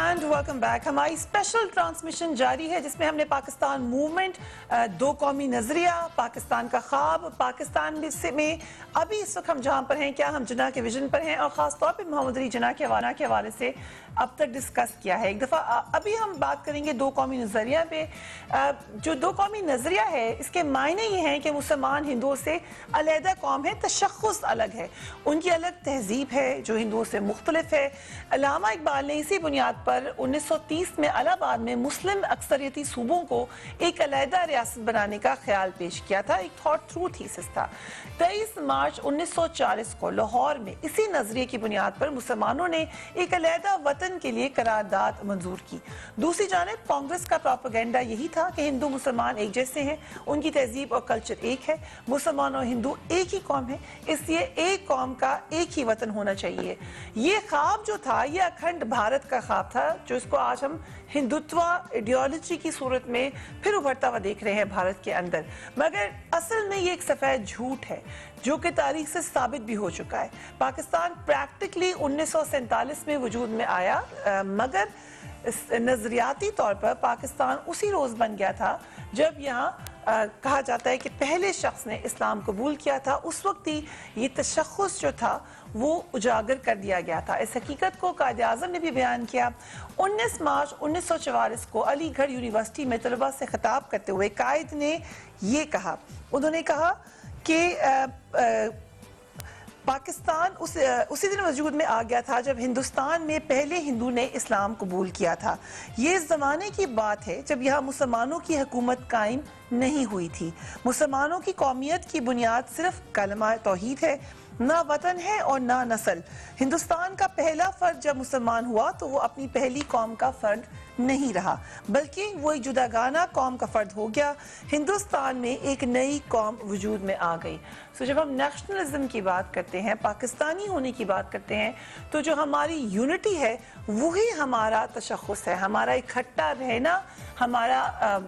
And welcome back. ہماری special transmission جاری ہے جس میں ہم نے پاکستان موومنٹ، دو قومی نظریہ، پاکستان کا خواب، پاکستان میں ابھی اس وقت ہم جہاں پر ہیں، کیا ہم جناح کے ویژن پر ہیں، اور خاص طور پہ محمد علی جناح کے حوالے سے اب تک ڈسکس کیا ہے. ایک دفعہ ابھی ہم بات کریں گے دو قومی نظریہ پہ. جو دو قومی نظریہ ہے اس کے معنی یہ ہیں کہ مسلمان ہندوؤں سے علیحدہ قوم ہے، تشخص الگ ہے، ان کی الگ تہذیب ہے جو ہندوؤں سے مختلف ہے. علامہ اقبال نے اسی بنیاد پر 1930 میں الہ آباد میں مسلم اکثریتی صوبوں کو ایک علیحدہ ریاست بنانے کا خیال پیش کیا تھا. ایک تھاٹ تھرو تھیسس تھا. 23 مارچ 1940 کو لاہور میں اسی نظریے کی بنیاد پر مسلمانوں نے ایک علیحدہ وطن کے لیے قرارداد منظور کی. دوسری جانب کانگریس کا پروپیگنڈا یہی تھا کہ ہندو مسلمان ایک جیسے ہیں، ان کی تہذیب اور کلچر ایک ہے، مسلمان اور ہندو ایک ہی قوم ہے، اس لیے ایک قوم کا ایک ہی وطن ہونا چاہیے. یہ خواب جو تھا یہ اکھنڈ بھارت کا خواب تھا، جو اس کو آج ہم ہندوتوا ایڈیالوجی کی صورت میں پھر ابھرتا ہوا دیکھ رہے ہیں بھارت کے اندر. مگر اصل میں یہ ایک سفید جھوٹ ہے جو کہ تاریخ سے ثابت بھی ہو چکا ہے. پاکستان پریکٹیکلی 1947 میں وجود میں آیا، مگر نظریاتی طور پر پاکستان اسی روز بن گیا تھا جب یہاں کہا جاتا ہے کہ پہلے شخص نے اسلام قبول کیا تھا. اس وقت ہی یہ تشخص جو تھا وہ اجاگر کر دیا گیا تھا. اس حقیقت کو قائد اعظم نے بھی بیان کیا. 19 مارچ 1944 کو علی گڑھ یونیورسٹی میں طلباء سے خطاب کرتے ہوئے قائد نے یہ کہا، انہوں نے کہا کہ پاکستان اسی دن وجود میں آ گیا تھا جب ہندوستان میں پہلے ہندو نے اسلام قبول کیا تھا. یہ اس زمانے کی بات ہے جب یہاں مسلمانوں کی حکومت قائم نہیں ہوئی تھی. مسلمانوں کی قومیت کی بنیاد صرف کلمہ توحید ہے، نہ وطن ہے اور نہ نسل. ہندوستان کا پہلا فرد جب مسلمان ہوا تو وہ اپنی پہلی قوم کا فرد نہیں رہا، بلکہ وہ ایک جداگانہ قوم کا فرد ہو گیا. ہندوستان میں ایک نئی قوم وجود میں آ گئی. جب ہم نیشنلزم کی بات کرتے ہیں، پاکستانی ہونے کی بات کرتے ہیں، تو جو ہماری یونٹی ہے وہی ہمارا تشخص ہے، ہمارا اکٹھا رہنا. ہمارا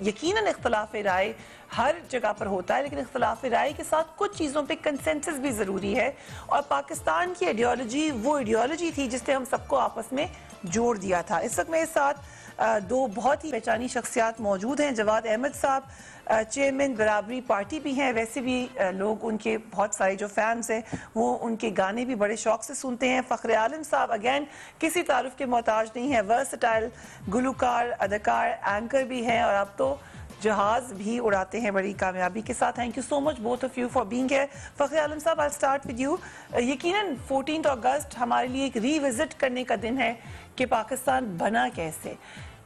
یقیناً اختلاف رائے ہر جگہ پر ہوتا ہے، لیکن اختلاف رائے کے ساتھ کچھ چیزوں پہ کنسنسس بھی ضروری ہے. اور پاکستان کی ایڈیالوجی وہ ایڈیالوجی تھی جس نے ہم سب کو آپس میں جوڑ دیا تھا. اس وقت میرے ساتھ دو بہت ہی پہچانی شخصیات موجود ہیں. جواد احمد صاحب چیئرمین برابری پارٹی بھی ہیں، ویسے بھی لوگ ان کے بہت سارے جو فینس ہیں وہ ان کے گانے بھی بڑے شوق سے سنتے ہیں. فخر عالم صاحب اگین کسی تعارف کے محتاج نہیں ہیں، ورسٹائل گلوکار، اداکار، اینکر بھی ہیں، اور اب تو جہاز بھی اڑاتے ہیں بڑی کامیابی کے ساتھ. Thank you so much both of you for being here. فخر عالم صاحب آئی اسٹارٹ ود یو. یقیناً 14 اگست ہمارے لیے ایک ری وزٹ کرنے کا دن ہے کہ پاکستان بنا کیسے،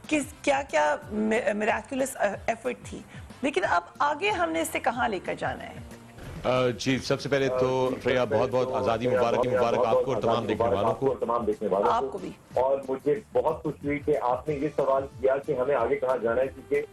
کیا کیا میراکولس ایفرٹ تھی، لیکن اب آگے ہم نے اسے کہاں لے کر جانا ہے؟ جی سب سے پہلے تو فریہ بہت بہت آزادی مبارک آپ کو اور تمام دیکھنے والوں کو. آپ کو بھی. اور مجھے بہت خوش ہوئی کہ آپ نے یہ سوال کیا کہ ہمیں آگے کہاں جانا ہے، کیونکہ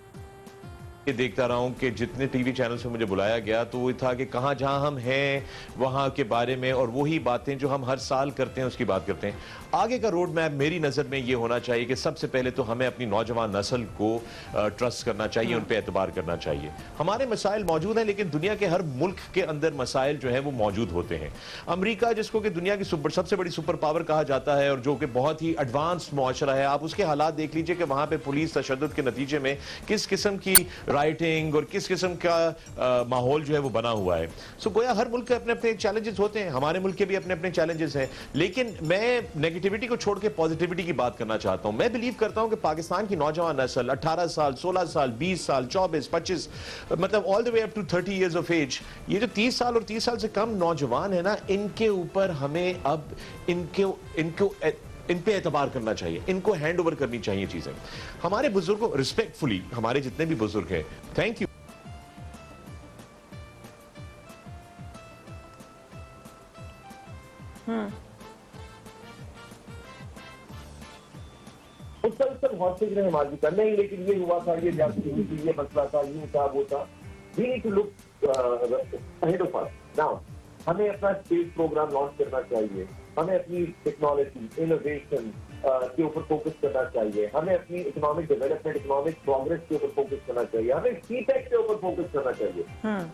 یہ دیکھتا رہا ہوں کہ جتنے ٹی وی چینل سے مجھے بلایا گیا تو وہ تھا کہ کہاں جہاں ہم ہیں وہاں کے بارے میں، اور وہی باتیں جو ہم ہر سال کرتے ہیں اس کی بات کرتے ہیں. آگے کا روڈ میپ میری نظر میں یہ ہونا چاہیے کہ سب سے پہلے تو ہمیں اپنی نوجوان نسل کو ٹرسٹ کرنا چاہیے، ان پہ اعتبار کرنا چاہیے. ہمارے مسائل موجود ہیں لیکن دنیا کے ہر ملک کے اندر مسائل جو ہیں وہ موجود ہوتے ہیں. امریکہ جس کو کہ دنیا کی سب سے بڑی سپر پاور کہا جاتا ہے اور جو کہ بہت ہی ایڈوانس معاشرہ ہے، آپ اس کے حالات دیکھ لیجئے کہ وہاں پہ پولیس تشدد کے نتیجے میں کس قسم کی رائٹنگ اور کس قسم کا ماحول جو ہے وہ بنا ہوا ہے. سو گویا ہر ملک کے اپنے اپنے چیلنجز ہوتے ہیں، ہمارے ملک کے بھی اپنے اپنے چیلنجز ہیں، لیکن میں نیگیٹیوٹی کو چھوڑ کے پازیٹیوٹی کی بات کرنا چاہتا ہوں. میں بلیو کرتا ہوں کہ پاکستان کی نوجوان نسل 18 سال 16 سال 20 سال 24 25 مطلب all the way up to 30 years of age, یہ جو 30 سال اور 30 سال سے کم نوجوان ہیں نا، ان کے اوپر ہمیں اب ان پہ اعتبار کرنا چاہیے، ان کو ہینڈ اوور کرنی چاہیے چیزیں. ہمارے بزرگوں ریسپیکٹفلی، ہمارے جتنے بھی بزرگ ہیں، تھینک یو. مسلسل حوصلے کی نمازی کرنے ہی، لیکن یہ ہوا تھا، یہ جاتی ہوئی تھی، یہ مسئلہ تھا، یہ تھا، وہ تھا. We need to look ahead of us. Now, ہمیں اپنا اسپیس پروگرام لانچ کرنا چاہیے، ہمیں اپنی ٹیکنالوجی انوویشن کے اوپر فوکس کرنا چاہیے، ہمیں اپنی اکنامک ڈیولپمنٹ اکنامک پروگرس کے اوپر فوکس کرنا چاہیے، ہمیں سی ٹیک کے اوپر فوکس کرنا چاہیے.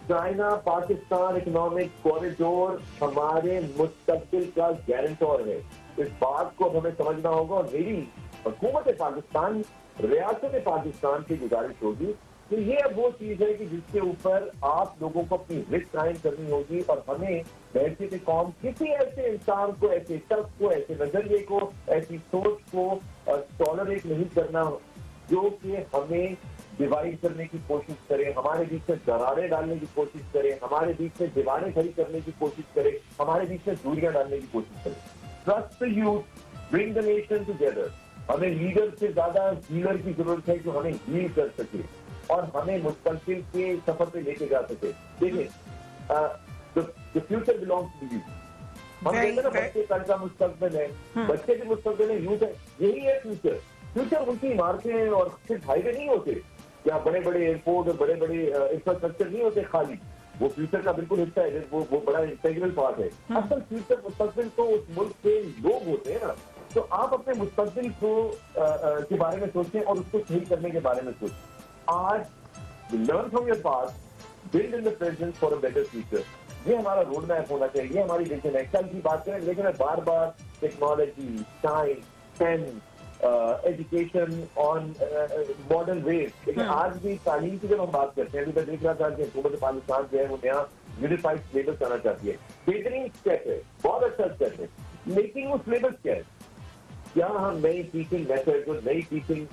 چائنا پاکستان اکنامک کوریڈور ہمارے مستقبل کا گارنٹور ہے. اس بات کو ہمیں سمجھنا ہوگا. اور میری حکومت پاکستان ریاست پاکستان کی گزارش ہوگی کہ یہ اب وہ چیز ہے کہ جس کے اوپر آپ لوگوں کو اپنی رسک قائم کرنی ہوگی اور ہمیں بحیثیت قوم کسی ایسے انسان کو ایسے شخص کو ایسے نظریے کو ایسی سوچ کو ٹالریٹ نہیں کرنا جو کہ ہمیں ڈیوائڈ کرنے کی کوشش کرے, ہمارے بیچ میں دراریں ڈالنے کی کوشش کرے, ہمارے بیچ میں دیواریں کھڑی کرنے کی کوشش کرے, ہمارے بیچ میں دوریاں ڈالنے کی کوشش کرے. Trust the youth, bring the nation together. ہمیں لیڈر سے زیادہ ہیلر کی ضرورت ہے جو ہمیں ہیل کر سکے اور ہمیں مستقبل کے سفر پہ لے کے جا سکے. دیکھیں فیوچر بلانگس ٹو یو. ہم کہتے ہیں نا بچے کل کا مستقبل ہے, بچے کے مستقبل ہے, یوتھ ہے, یہی ہے فیوچر. فیوچر ان کی عمارتیں اور صرف ہائی وے نہیں ہوتے یا بڑے بڑے ایئرپورٹ اور بڑے بڑے انفراسٹرکچر نہیں ہوتے خالی, وہ فیوچر کا بالکل حصہ ہے, وہ بڑا انٹیگرل پارٹ ہے. اصل فیوچر مستقبل تو اس ملک کے لوگ ہوتے ہیں نا. تو آپ اپنے مستقبل کو کے بارے میں سوچیں اور اس کو صحیح کرنے کے بارے میں سوچیں. آج learn from your past, build in the present for a better future, یہ ہمارا روڈ میپ ہونا چاہیے, یہ ہماری ویژن ہے. کل کی بات کریں لیکن بار بار ٹیکنالوجی, سائنس, سینس, ایجوکیشن آن ماڈرن ویز. لیکن آج بھی تعلیم کی جب ہم بات کرتے ہیں, میں دیکھ رہا تھا کہ حکومت پاکستان جو ہے وہ نیا یونیفائڈ سلیبس آنا چاہتی ہے. بہترین اسٹیپ ہے, بہت اچھا اسٹیپ ہے, لیکن وہ سلیبس کیا ہے؟ کیا ہم نئی ٹیچنگ میتھڈ اور نئی ٹیچنگ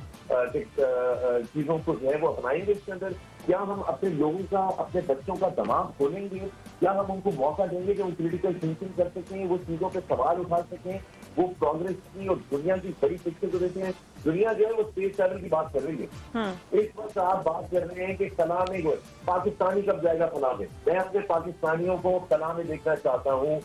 چیزوں کو جو ہے وہ اپنائیں گے اس کے اندر؟ کیا ہم اپنے لوگوں کا, اپنے بچوں کا دماغ کھولیں گے؟ کیا ہم ان کو موقع دیں گے کہ وہ کریٹیکل تھنکنگ کر سکیں, وہ چیزوں پہ سوال اٹھا سکیں, وہ پروگرس کی اور دنیا کی بڑی پکچر کو دیتے ہیں؟ دنیا جو ہے وہ اسپیس ٹریول کی بات کر رہی ہے. اس وقت آپ بات کر رہے ہیں کہ کلا میں پاکستانی کب جائے گا کلا میں. میں اپنے پاکستانیوں کو کلا میں دیکھنا چاہتا ہوں,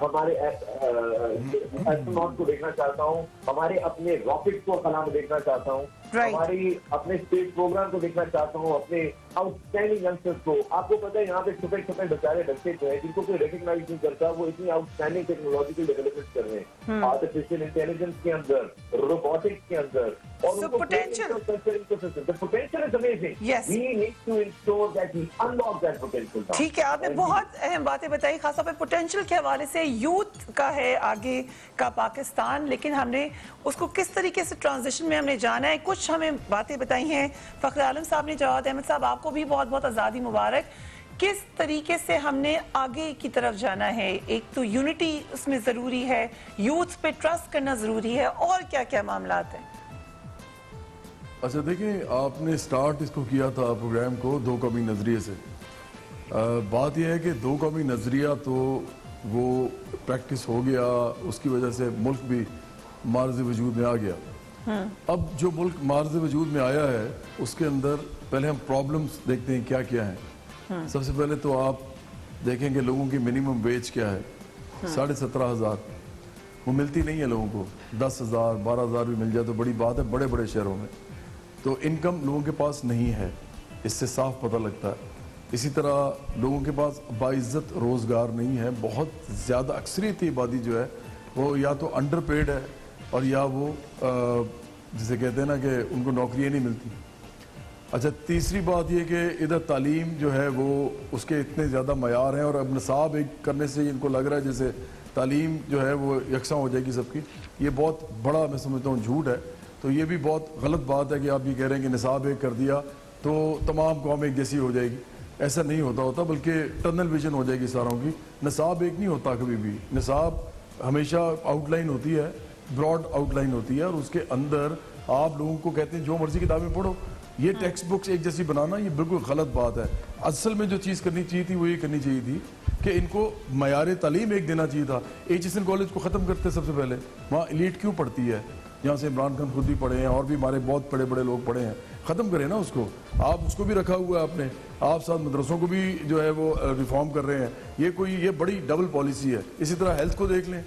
ہمارے ایسٹروناٹ کو دیکھنا چاہتا ہوں, ہمارے اپنے راکٹ کو کلا میں دیکھنا چاہتا ہوں, ہماری اپنے اسپیس پروگرام کو دیکھنا چاہتا ہوں, اپنے آؤٹ اسٹینڈنگ ینگسٹرس کو. آپ کو پتا ہے یہاں پہ چھوٹے چھوٹے بچارے بچے جو ہیں جن کو کوئی ریکگنائز نہیں کرتا, وہ اتنی آؤٹ اسٹینڈنگ ٹیکنالوجیکل ڈیولپمنٹ کر رہے ہیں آرٹیفیشیل انٹیلیجنس کے اندر, روبوٹکس کے اندر. So potential. The potential is amazing. Yes. We need to ensure that we unlock that potential. ٹھیک ہے, آپ نے بہت اہم باتیں بتائی, خاص طور پہ پوٹینشیل کے حوالے سے. یوتھ کا ہے آگے کا پاکستان, لیکن ہم نے اس کو کس طریقے سے ٹرانزیشن میں ہم نے جانا ہے. کچھ ہمیں باتیں بتائی ہیں فخر عالم صاحب نے. جواد احمد صاحب, آپ کو بھی بہت بہت آزادی مبارک. کس طریقے سے ہم نے آگے کی طرف جانا ہے؟ ایک تو یونٹی اس میں ضروری ہے, یوتھ پہ ٹرسٹ کرنا ضروری ہے, اور کیا کیا معاملات ہیں؟ اچھا دیکھیں, آپ نے سٹارٹ اس کو کیا تھا پروگرام کو دو قومی نظریے سے. بات یہ ہے کہ دو قومی نظریہ تو وہ پریکٹس ہو گیا, اس کی وجہ سے ملک بھی معرض وجود میں آ گیا. اب جو ملک معرض وجود میں آیا ہے اس کے اندر پہلے ہم پرابلمز دیکھتے ہیں کیا کیا ہیں. سب سے پہلے تو آپ دیکھیں کہ لوگوں کی منیمم ویج کیا ہے. 17,500 وہ ملتی نہیں ہے لوگوں کو. 10,000 12,000 بھی مل جائے تو بڑی بات ہے بڑے بڑے شہروں میں. تو انکم لوگوں کے پاس نہیں ہے, اس سے صاف پتہ لگتا ہے. اسی طرح لوگوں کے پاس باعزت روزگار نہیں ہے. بہت زیادہ اکثریتی آبادی جو ہے وہ یا تو انڈر پیڈ ہے اور یا وہ جسے کہتے ہیں نا کہ ان کو نوکریاں نہیں ملتی. اچھا, تیسری بات یہ کہ ادھر تعلیم جو ہے وہ اس کے اتنے زیادہ معیار ہیں, اور اب نصاب ایک کرنے سے ان کو لگ رہا ہے جیسے تعلیم جو ہے وہ یکساں ہو جائے گی سب کی. یہ بہت بڑا میں سمجھتا ہوں جھوٹ ہے. تو یہ بھی بہت غلط بات ہے کہ آپ یہ کہہ رہے ہیں کہ نصاب ایک کر دیا تو تمام قوم ایک جیسی ہو جائے گی. ایسا نہیں ہوتا, بلکہ ٹنل ویژن ہو جائے گی ساروں کی. نصاب ایک نہیں ہوتا کبھی بھی. نصاب ہمیشہ آؤٹ لائن ہوتی ہے, براڈ آؤٹ لائن ہوتی ہے, اور اس کے اندر آپ لوگوں کو کہتے ہیں جو مرضی کتابیں پڑھو. یہ ٹیکسٹ بکس ایک جیسی بنانا یہ بالکل غلط بات ہے. اصل میں جو چیز کرنی چاہیے تھی وہ یہ کرنی چاہیے تھی کہ ان کو معیار تعلیم ایک دینا چاہیے تھا. ایچ کالج کو ختم کرتے سب سے پہلے. وہاں ایلیٹ کیوں پڑھتی ہے؟ یہاں سے عمران خان خود بھی پڑھے ہیں اور بھی ہمارے بہت بڑے بڑے لوگ پڑھے ہیں. ختم کریں نا اس کو. آپ اس کو بھی رکھا ہوا ہے آپ نے, آپ ساتھ مدرسوں کو بھی جو ہے وہ ریفارم کر رہے ہیں. یہ بڑی ڈبل پالیسی ہے. اسی طرح ہیلتھ کو دیکھ لیں,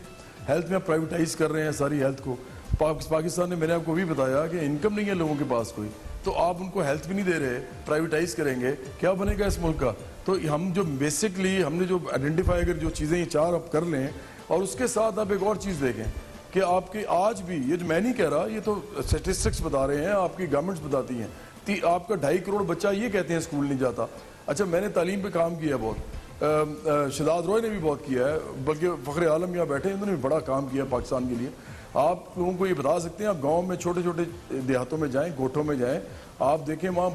ہیلتھ میں پرائیویٹائز کر رہے ہیں ساری ہیلتھ کو. پاکستان نے میں نے آپ کو بھی بتایا کہ انکم نہیں ہے لوگوں کے پاس کوئی, تو آپ ان کو ہیلتھ بھی نہیں دے رہے, پرائیویٹائز کریں گے, کیا بنے گا اس ملک کا؟ تو ہم جو بیسکلی ہم نے جو آئیڈینٹیفائی اگر جو چیزیں یہ چار آپ کر لیں, اور اس کے ساتھ آپ ایک اور چیز دیکھیں کہ آپ کے آج بھی یہ جو میں نہیں کہہ رہا, یہ تو اسٹیٹسٹکس بتا رہے ہیں, آپ کی گورنمنٹس بتاتی ہیں. آپ کا 2.5 کروڑ بچہ یہ کہتے ہیں اسکول نہیں جاتا. اچھا, میں نے تعلیم پہ کام کیا بہت, شہزاد روئے نے بھی بہت کیا ہے, بلکہ فخر عالم یہاں بیٹھے ہیں, انہوں نے بھی بڑا کام کیا پاکستان کے لیے. آپ لوگوں کو یہ بتا سکتے ہیں, آپ گاؤں میں چھوٹے چھوٹے دیہاتوں میں جائیں, گوٹھوں میں جائیں, آپ دیکھیں وہاں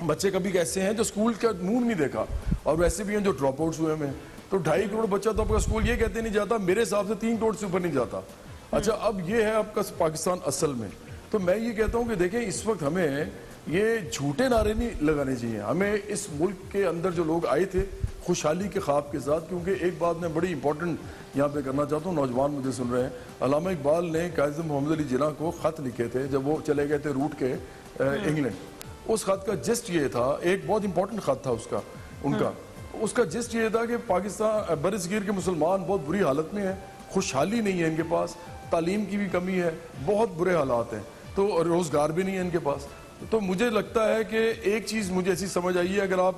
بچے کبھی کیسے ہیں جو اسکول کا منہ نہیں دیکھا, اور ویسے بھی ہیں جو ڈراپ آؤٹس ہوئے ہیں. تو 2.5 کروڑ بچہ تو آپ کا اسکول یہ کہتے نہیں جاتا, میرے حساب سے 3 کروڑ سے اوپر نہیں جاتا. اچھا, اب یہ ہے آپ کا پاکستان اصل میں. تو میں یہ کہتا ہوں کہ دیکھیں اس وقت ہمیں یہ جھوٹے نعرے نہیں لگانے چاہیے. ہمیں اس ملک کے اندر جو لوگ آئے تھے خوشحالی کے خواب کے ساتھ, کیونکہ ایک بات میں بڑی امپورٹنٹ یہاں پہ کرنا چاہتا ہوں, نوجوان مجھے سن رہے ہیں. علامہ اقبال نے قائد محمد علی جناح کو خط لکھے تھے جب وہ چلے گئے تھے روٹ کے انگلینڈ. اس خط کا جسٹ یہ تھا, ایک بہت امپورٹنٹ خط تھا ان کا, اس کا جسٹ یہ تھا کہ پاکستان بر صغیر کے مسلمان بہت بری حالت میں ہیں, خوشحالی نہیں ہے ان کے پاس, تعلیم کی بھی کمی ہے, بہت برے حالات ہیں, تو روزگار بھی نہیں ہے ان کے پاس. تو مجھے لگتا ہے کہ ایک چیز مجھے ایسی سمجھ آئی ہے, اگر آپ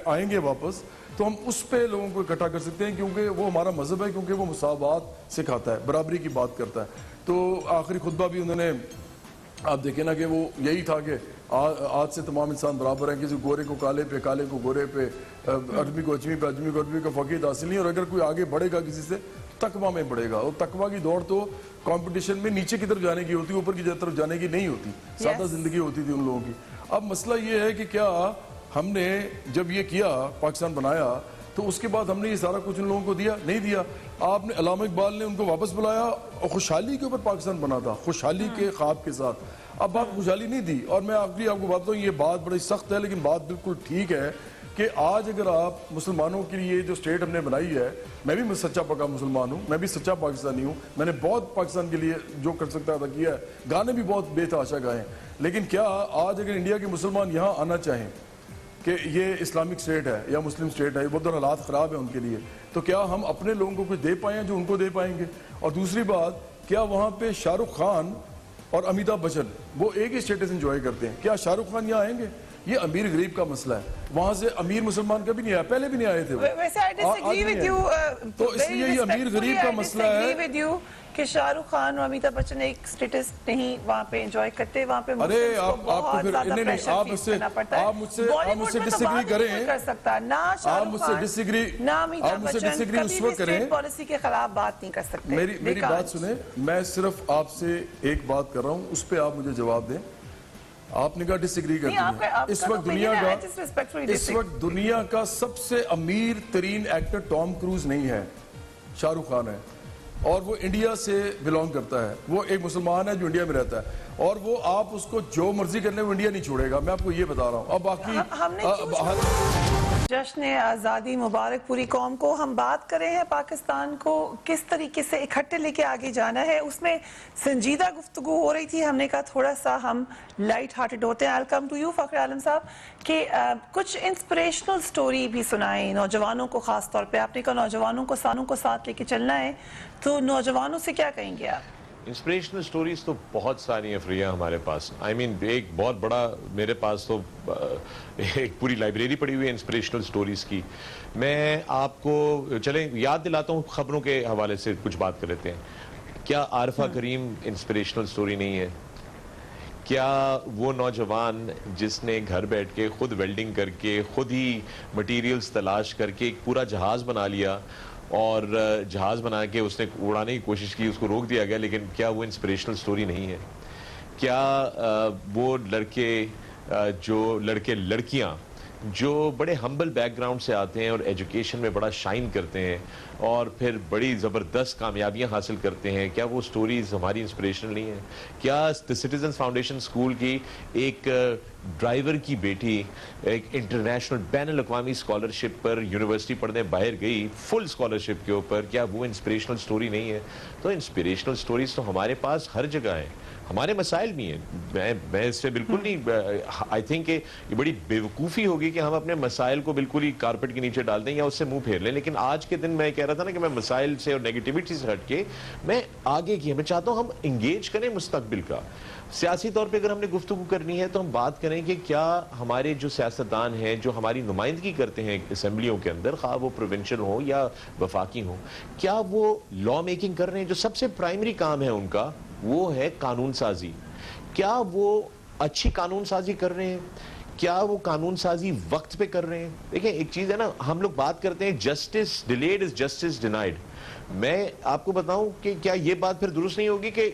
آئیں گے واپس تو ہم اس پہ لوگوں کو اکٹھا کر سکتے ہیں, کیونکہ وہ ہمارا مذہب ہے, کیونکہ وہ مساوات سکھاتا ہے, برابری کی بات کرتا ہے. تو آخری خطبہ بھی انہوں نے آپ دیکھیں نا کہ وہ یہی تھا کہ آج سے تمام انسان برابر ہیں, کسی گورے کو کالے پہ, کالے کو گورے پہ, عجمی کو اجمی پہ, اجمی کو عربی کا فقید حاصل نہیں, اور اگر کوئی آگے بڑھے گا کسی سے تقویٰ میں بڑھے گا. اور تقویٰ کی دوڑ تو کمپٹیشن میں نیچے کی طرف جانے کی ہوتی, اوپر کی طرف جانے کی نہیں ہوتی, سادہ زندگی ہوتی تھی ان لوگوں کی. اب مسئلہ یہ ہے کہ کیا ہم نے جب یہ کیا, پاکستان بنایا, تو اس کے بعد ہم نے یہ سارا کچھ ان لوگوں کو دیا؟ نہیں دیا. آپ نے علامہ اقبال نے ان کو واپس بلایا اور خوشحالی کے اوپر پاکستان بنا تھا, خوشحالی کے خواب کے ساتھ. اب آپ خوشحالی نہیں دی. اور میں آخری آپ کو بات بتاؤں, یہ بات بڑی سخت ہے لیکن بات بالکل ٹھیک ہے کہ آج اگر آپ مسلمانوں کے لیے جو اسٹیٹ ہم نے بنائی ہے, میں بھی سچا پکا مسلمان ہوں, میں بھی سچا پاکستانی ہوں, میں نے بہت پاکستان کے لیے جو کر سکتا تھا کیا ہے, گانے بھی بہت بے تحاشا گائے ہیں. لیکن کیا آج اگر انڈیا کے مسلمان یہاں آنا چاہیں کہ یہ اسلامک اسٹیٹ ہے یا مسلم اسٹیٹ ہے, بہت حالات خراب ہیں ان کے لیے, تو کیا ہم اپنے لوگوں کو کچھ دے پائیں جو ان کو دے پائیں گے؟ اور دوسری بات, کیا وہاں پہ شاہ رخ خان اور امیتابھ بچن وہ ایک ہی اسٹیٹس انجوائے کرتے ہیں؟ کیا شاہ رخ خان یہاں آئیں گے؟ یہ امیر غریب کا مسئلہ ہے. وہاں سے امیر مسلمان کبھی نہیں آیا, پہلے بھی نہیں آئے تھے. ویسے I disagree with you, تو اس لیے یہ امیر غریب کا مسئلہ ہے. I disagree with you کہ شاہ رخ خان اور امیتابھ بچن ایک سٹیٹس نہیں وہاں پہ انجوائے کرتے, وہاں پہ ارے مسلمز کو بہت زیادہ پریشر فیس کرنا پڑتا ہے. آپ مجھ سے ڈسیگری کریں, کر سکتا نہ شاہ رخ خان نہ امیتابھ بچن کبھی بھی اسٹیٹ پالیسی کے خلاف بات نہیں کر سکتے. میری بات سنیں, میں صرف آپ سے ایک بات کر رہا ہوں, اس پہ آپ مجھے جواب دیں. آپ نے کہا ڈس ایگری کرتے ہیں. اس وقت دنیا کا سب سے امیر ترین ایکٹر ٹام کروز نہیں ہے, شاہ رخ خان ہے, اور وہ انڈیا سے بلانگ کرتا ہے, وہ ایک مسلمان ہے جو انڈیا میں رہتا ہے, اور وہ آپ اس کو جو مرضی کرنے وہ انڈیا نہیں چھوڑے گا, میں آپ کو یہ بتا رہا ہوں. اب باقی جشن آزادی مبارک پوری قوم کو. ہم بات کر رہے ہیں پاکستان کو کس طریقے سے اکٹھے لے کے آگے جانا ہے, اس میں سنجیدہ گفتگو ہو رہی تھی. ہم نے کہا تھوڑا سا ہم لائٹ ہارٹڈ ہوتے ہیں. I'll come to you فخر عالم صاحب کہ کچھ انسپریشنل سٹوری بھی سنائیں نوجوانوں کو, خاص طور پہ آپ نے کہا نوجوانوں کو ساتھ لے کے چلنا ہے, تو نوجوانوں سے کیا کہیں گے آپ؟ انسپریشنل سٹوریز تو بہت ساری ہیں فریہ ہمارے پاس. ایک بہت بڑا میرے پاس تو ایک پوری لائبریری پڑی ہوئی ہے انسپریشنل سٹوریز کی. میں آپ کو چلیں یاد دلاتا ہوں, خبروں کے حوالے سے کچھ بات کر لیتے ہیں. کیا عارفہ کریم انسپریشنل سٹوری نہیں ہے؟ کیا وہ نوجوان جس نے گھر بیٹھ کے خود ویلڈنگ کر کے, خود ہی مٹیریلز تلاش کر کے ایک پورا جہاز بنا لیا, اور جہاز بنا کے اس نے اڑانے کی کوشش کی, اس کو روک دیا گیا, لیکن کیا وہ انسپریشنل سٹوری نہیں ہے؟ کیا وہ لڑکے لڑکیاں جو بڑے ہمبل بیک گراؤنڈ سے آتے ہیں اور ایجوکیشن میں بڑا شائن کرتے ہیں اور پھر بڑی زبردست کامیابیاں حاصل کرتے ہیں, کیا وہ سٹوریز ہماری انسپریشنل نہیں ہیں؟ کیا سٹیزنز فاؤنڈیشن اسکول کی ایک ڈرائیور کی بیٹی ایک انٹرنیشنل بین الاقوامی اسکالرشپ پر یونیورسٹی پڑھنے باہر گئی, فل اسکالرشپ کے اوپر, کیا وہ انسپریشنل سٹوری نہیں ہے؟ تو انسپریشنل سٹوریز تو ہمارے پاس ہر جگہ ہیں. ہمارے مسائل بھی ہیں, میں اس سے بالکل نہیں, آئی تھنک کہ یہ بڑی بیوقوفی ہوگی کہ ہم اپنے مسائل کو بالکل ہی کارپٹ کے نیچے ڈال دیں یا اس سے منہ پھیر لیں. لیکن آج کے دن میں کہہ رہا تھا نا کہ میں مسائل سے اور نیگیٹیوٹی سے ہٹ کے میں آگے کی, میں چاہتا ہوں ہم انگیج کریں مستقبل کا. سیاسی طور پہ اگر ہم نے گفتگو کرنی ہے تو ہم بات کریں کہ کیا ہمارے جو سیاستدان ہیں جو ہماری نمائندگی کرتے ہیں اسمبلیوں کے اندر, خواہ وہ پروونشل ہوں یا وفاقی ہوں, کیا وہ لا میکنگ کر رہے ہیں؟ جو سب سے پرائمری کام ہے ان کا وہ ہے قانون سازی. کیا وہ اچھی قانون سازی کر رہے ہیں؟ کیا وہ قانون سازی وقت پہ کر رہے ہیں؟ دیکھیں ایک چیز ہے نا, ہم لوگ بات کرتے ہیں justice delayed is justice denied. میں آپ کو بتاؤں کہ کیا یہ بات پھر درست نہیں ہوگی کہ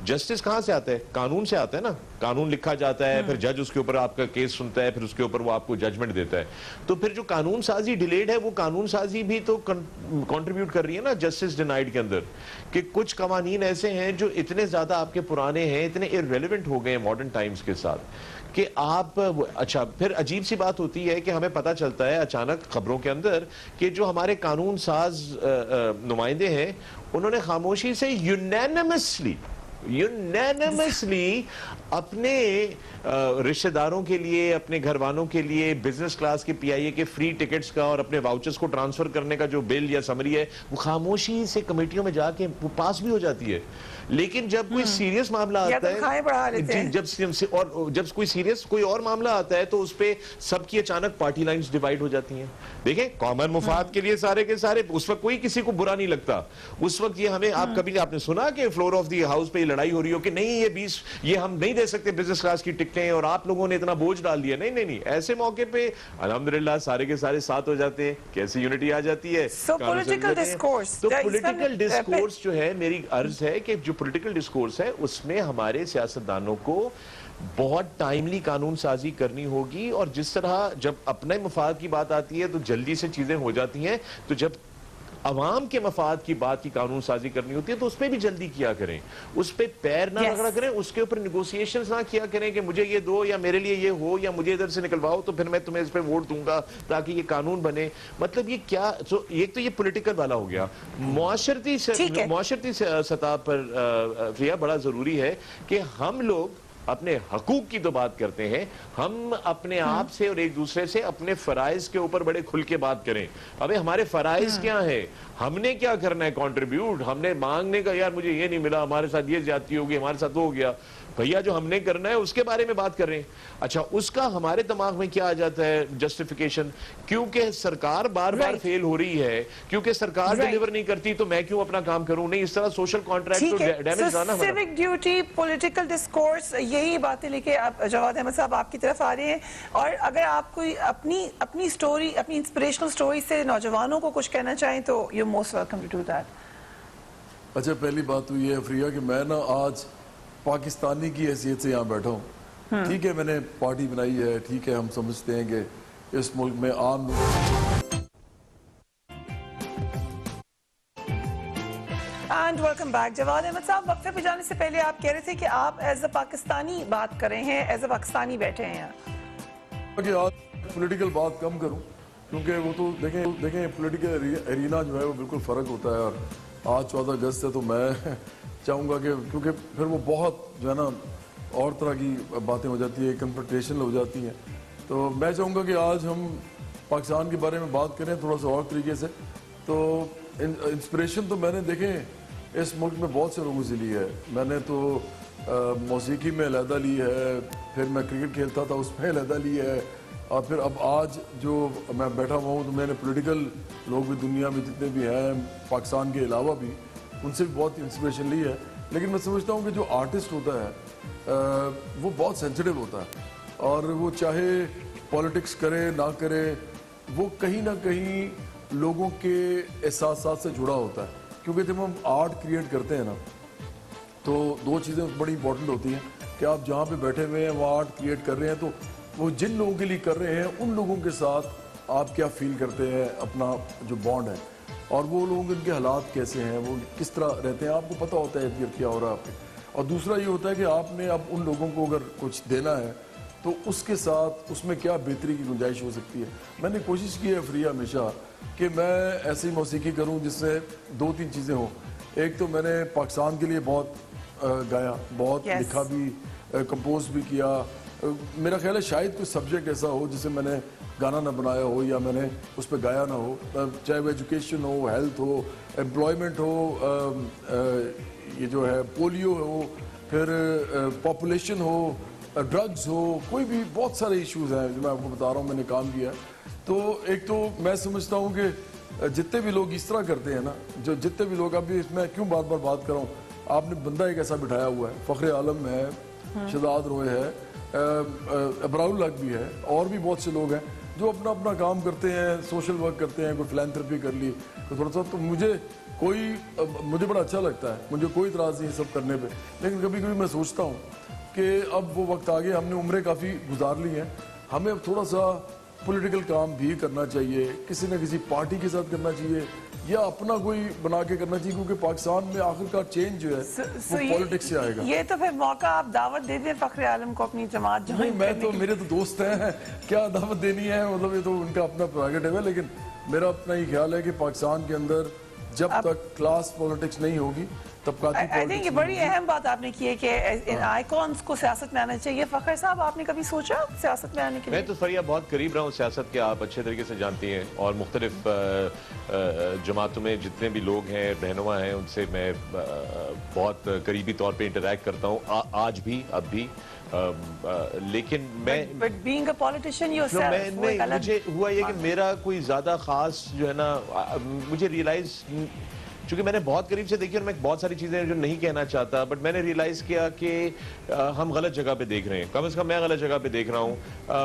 جسٹس کہاں سے آتا ہے؟ قانون سے آتا ہے نا. قانون لکھا جاتا ہے, پھر جج اس کے اوپر آپ کا کیس سنتا ہے, پھر اس کے اوپر وہ آپ کو ججمنٹ دیتا ہے. تو پھر جو قانون سازی ڈیلیڈ ہے, وہ قانون سازی بھی تو کنٹریبیوٹ کر رہی ہے نا جسٹس ڈینائیڈ کے اندر, کہ کچھ قوانین ایسے ہیں جو اتنے زیادہ آپ کے پرانے ہیں, اتنے irrelevant ہو گئے ہیں ماڈرن ٹائمز کے ساتھ کہ آپ اچھا. پھر عجیب سی بات ہوتی ہے کہ ہمیں پتہ چلتا ہے اچانک خبروں کے اندر کہ جو ہمارے قانون ساز نمائندے ہیں, انہوں نے خاموشی سے یونینمسلی اپنے رشتہ داروں کے لیے, اپنے گھر والوں کے لیے بزنس کلاس کے پی آئی اے کے فری ٹکٹس کا اور اپنے واؤچرز کو ٹرانسفر کرنے کا جو بل یا سمری ہے, وہ خاموشی سے کمیٹیوں میں جا کے وہ پاس بھی ہو جاتی ہے. لیکن جب کوئی سیریس معاملہ آتا ہے, جب کوئی سیریس کوئی اور معاملہ آتا ہے, تو اس پہ سب کی اچانک پارٹی لائنز ڈیوائیڈ ہو جاتی ہیں. دیکھیں, کامن مفاد کے لیے سارے کے سارے, اس وقت کوئی کسی کو برا نہیں لگتا. اس وقت یہ ہمیں, آپ کبھی آپ نے سنا کہ فلور آف دی ہاؤس پہ یہ لڑائی ہو رہی ہو کہ نہیں یہ ہم نہیں دے سکتے بزنس کلاس کی ٹکٹیں اور آپ لوگوں نے اتنا بوجھ ڈال دیا. نہیں, ایسے موقع پہ الحمدللہ سارے کے سارے ساتھ ہو جاتے ہیں. کیسی یونٹی آ جاتی ہے. تو پولیٹیکل ڈسکورس جو ہے, میری عرض ہے کہ جو پولیٹیکل ڈسکورس ہے, اس میں ہمارے سیاستدانوں کو بہت ٹائملی قانون سازی کرنی ہوگی. اور جس طرح جب اپنے مفاد کی بات آتی ہے تو جلدی سے چیزیں ہو جاتی ہیں, تو جب عوام کے مفاد کی بات کی قانون سازی کرنی ہوتی ہے تو اس پہ بھی جلدی کیا کریں, اس پہ پیر نہ رگڑا کریں, اس کے اوپر نیگوسیشنز نہ کیا کریں کہ مجھے یہ دو یا میرے لیے یہ ہو یا مجھے ادھر سے نکلواؤ تو پھر میں تمہیں اس پہ ووٹ دوں گا تاکہ یہ قانون بنے. مطلب یہ کیا, ایک تو یہ پولیٹیکل والا ہو گیا. معاشرتی سطح پر فریہ بڑا ضروری ہے کہ ہم لوگ اپنے حقوق کی تو بات کرتے ہیں, ہم اپنے آپ سے اور ایک دوسرے سے اپنے فرائض کے اوپر بڑے کھل کے بات کریں. ابھی ہمارے فرائض کیا ہیں, ہم نے کیا کرنا ہے کنٹریبیوٹ, ہم نے مانگنے کا یار مجھے یہ نہیں ملا, ہمارے ساتھ یہ زیادتی ہوگی, ہمارے ساتھ وہ ہو گیا. بھیا جو ہم نے کرنا ہے اس کے بارے میں بات کر رہے ہیں. اچھا, اس کا ہمارے دماغ میں کیا آ جاتا ہے جسٹیفیکیشن, کیونکہ سرکار بار بار فیل ہو رہی ہے, کیونکہ سرکار ڈیلیور نہیں کرتی تو میں کیوں اپنا کام کروں. نہیں, اس طرح سوشل کانٹریکٹ تو ڈیمیج آنا. سیوک ڈیوٹی, پولیٹیکل ڈسکورس, یہی باتیں لے کے جواد احمد صاحب آپ کی طرف آ رہے ہیں. اور اگر آپ کوئی اپنی سٹوری, اپنی انسپریشنل سٹوری سے نوجوانوں کو کچھ کہنا چاہیں تو you most welcome to do that. اچھا, پہلی بات تو یہ ہے فریہ کہ میں نا آج پاکستانی کی حیثیت سے یہاں بیٹھا ہوں. ٹھیک ہے, میں نے پارٹی بنائی ہے, ٹھیک ہے, ہم سمجھتے ہیں کہ اس ملک میں عام اینڈ ویلکم بیک. جواد احمد صاحب, وقفے پہ جانے سے پہلے آپ کہہ رہے تھے کہ آپ ایز اے پاکستانی بات کر رہے ہیں, ایز اے پاکستانی بیٹھے ہیں یہاں. کہ آج پولیٹیکل بات کم کروں, کیونکہ وہ تو دیکھیں پولیٹیکل ایرینا جو ہے وہ بالکل فرق ہوتا ہے. اور آج 14 اگست ہے تو میں چاہوں گا کہ کیونکہ پھر وہ بہت جو ہے نا اور طرح کی باتیں ہو جاتی ہیں, کنفرنٹیشنل ہو جاتی ہیں. تو میں چاہوں گا کہ آج ہم پاکستان کے بارے میں بات کریں تھوڑا سا اور طریقے سے. تو انسپریشن تو میں نے دیکھیں اس ملک میں بہت سے لوگوں سے لی ہے. میں نے تو موسیقی میں علیحدہ لی ہے, پھر میں کرکٹ کھیلتا تھا اس میں علیحدہ لی ہے, اور پھر اب آج جو میں بیٹھا ہوا ہوں تو میں نے پولیٹیکل لوگ بھی دنیا میں جتنے بھی ہیں پاکستان کے علاوہ بھی, ان سے بھی بہت انسپریشن لی ہے. لیکن میں سمجھتا ہوں کہ جو آرٹسٹ ہوتا ہے وہ بہت سینسٹیو ہوتا ہے, اور وہ چاہے پولیٹکس کرے نہ کرے, وہ کہیں نہ کہیں لوگوں کے احساسات سے جڑا ہوتا ہے. کیونکہ جب ہم آرٹ کریٹ کرتے ہیں نا تو دو چیزیں بڑی امپورٹنٹ ہوتی ہیں کہ آپ جہاں پہ بیٹھے ہوئے ہیں وہ آرٹ کریٹ کر رہے ہیں, تو وہ جن لوگوں کے لیے کر رہے ہیں ان لوگوں کے ساتھ آپ کیا فیل کرتے ہیں, اپنا جو بانڈ ہے, اور وہ لوگ ان کے حالات کیسے ہیں, وہ کس طرح رہتے ہیں, آپ کو پتہ ہوتا ہے ارد کیا ہو رہا ہے آپ کے. اور دوسرا یہ ہوتا ہے کہ آپ نے اب ان لوگوں کو اگر کچھ دینا ہے تو اس کے ساتھ اس میں کیا بہتری کی گنجائش ہو سکتی ہے. میں نے کوشش کی ہے فریہ ہمیشہ کہ میں ایسی موسیقی کروں جس سے 2-3 چیزیں ہوں. ایک تو میں نے پاکستان کے لیے بہت گایا, بہت لکھا بھی, کمپوز بھی کیا. میرا خیال ہے شاید کوئی سبجیکٹ ایسا ہو جسے میں نے گانا نہ بنایا ہو یا میں نے اس پہ گایا نہ ہو, چاہے وہ ایجوکیشن ہو, ہیلتھ ہو, امپلائمنٹ ہو, یہ جو ہے پولیو ہو, پھر پاپولیشن ہو, ڈرگز ہو, کوئی بھی بہت سارے ایشوز ہیں جو میں آپ کو بتا رہا ہوں میں نے کام کیا. تو ایک تو میں سمجھتا ہوں کہ جتنے بھی لوگ اس طرح کرتے ہیں نا, جو جتنے بھی لوگ, ابھی اس میں کیوں بار بار بات کر رہا ہوں, آپ نے بندہ ایک ایسا بٹھایا ہوا ہے, فخر عالم ہے, شہزاد روئے ہے, ابراء الحق بھی ہے, اور بھی بہت سے لوگ ہیں جو اپنا کام کرتے ہیں, سوشل ورک کرتے ہیں, کوئی فلانتھرپی کر لی, کوئی تھوڑا سا. تو مجھے کوئی مجھے بڑا اچھا لگتا ہے, مجھے کوئی اعتراض نہیں سب کرنے پہ, لیکن کبھی کبھی میں سوچتا ہوں کہ اب وہ وقت آگے, ہم نے عمریں کافی گزار لی ہیں, ہمیں اب تھوڑا سا پولیٹیکل کام بھی کرنا چاہیے, کسی نہ کسی پارٹی کے ساتھ کرنا چاہیے, یا اپنا کوئی بنا کے کرنا چاہیے, کیونکہ پاکستان میں آخر کا چینج جو ہے وہ پالیٹکس سے آئے گا. یہ تو پھر موقع آپ دعوت دے دیں فخر عالم کو اپنی جماعت نہیں, میں تو میرے تو دوست ہیں, کیا دعوت دینی ہے, مطلب یہ تو ان کا اپنا پریروگیٹو ہے, لیکن میرا اپنا یہ خیال ہے کہ پاکستان کے اندر جب تک کلاس پالیٹکس نہیں ہوگی, طبقاتی آئی تھنک یہ پالیٹکس بڑی اہم بات آپ نے کی ہے کہ ان آئیکونس کو سیاست میں آنا چاہیے. فخر صاحب, آپ نے کبھی سوچا سیاست میں آنے کے لیے؟ میں تو فریہ بہت قریب رہا ہوں سیاست کے, آپ اچھے طریقے سے جانتی ہیں, اور مختلف جماعتوں میں جتنے بھی لوگ ہیں, رہنما ہیں, ان سے میں بہت قریبی طور پہ انٹریکٹ کرتا ہوں, آج بھی, اب بھی. لیکن میں مجھے ہوا یہ کہ میرا کوئی زیادہ خاص جو ہے نا, مجھے ریئلائز, چونکہ میں نے بہت قریب سے دیکھی اور میں بہت ساری چیزیں جو نہیں کہنا چاہتا, بٹ میں نے ریئلائز کیا کہ ہم غلط جگہ پہ دیکھ رہے ہیں, کم از کم میں غلط جگہ پہ دیکھ رہا ہوں.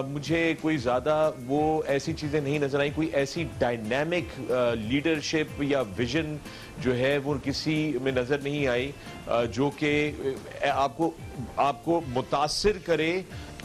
مجھے کوئی زیادہ وہ ایسی چیزیں نہیں نظر آئیں, کوئی ایسی ڈائنامک لیڈرشپ یا ویژن جو ہے وہ کسی میں نظر نہیں آئی جو کہ آپ کو متاثر کرے.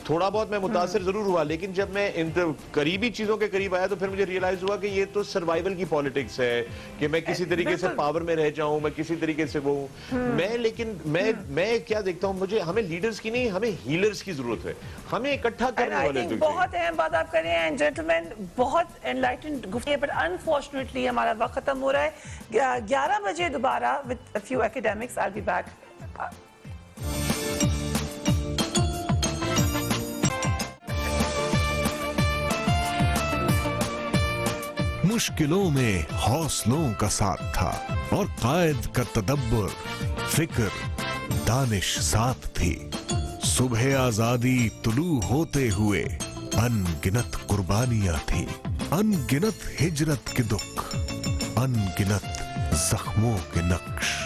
تھوڑا بہت میں متاثر ضرور ہوا, لیکن جب میں ان قریبی چیزوں کے قریب آیا تو پھر مجھے ریئلائز ہوا کہ یہ تو سروائیول کی پالیٹکس ہے, کہ میں کسی طریقے سے پاور میں رہ جاؤں, میں کسی طریقے سے وہ میں, لیکن میں کیا دیکھتا ہوں, ہمیں لیڈرز کی نہیں, ہمیں ہیلرز کی ضرورت ہے, ہمیں اکٹھا کرنے والے. بہت اہم بات آپ کر رہے ہیں جینٹلمین, بہت انلائٹنڈ گفتگو, بٹ انفارچونیٹلی ہمارا وقت ختم ہو رہا ہے. 11 بجے دوبارہ with a few academics. I'll be back. مشکلوں میں حوصلوں کا ساتھ تھا, اور قائد کا تدبر, فکر, دانش ساتھ تھی. صبح آزادی طلوع ہوتے ہوئے ان گنت قربانیاں تھیں, ان گنت ہجرت کے دکھ, ان گنت زخموں کے نقش.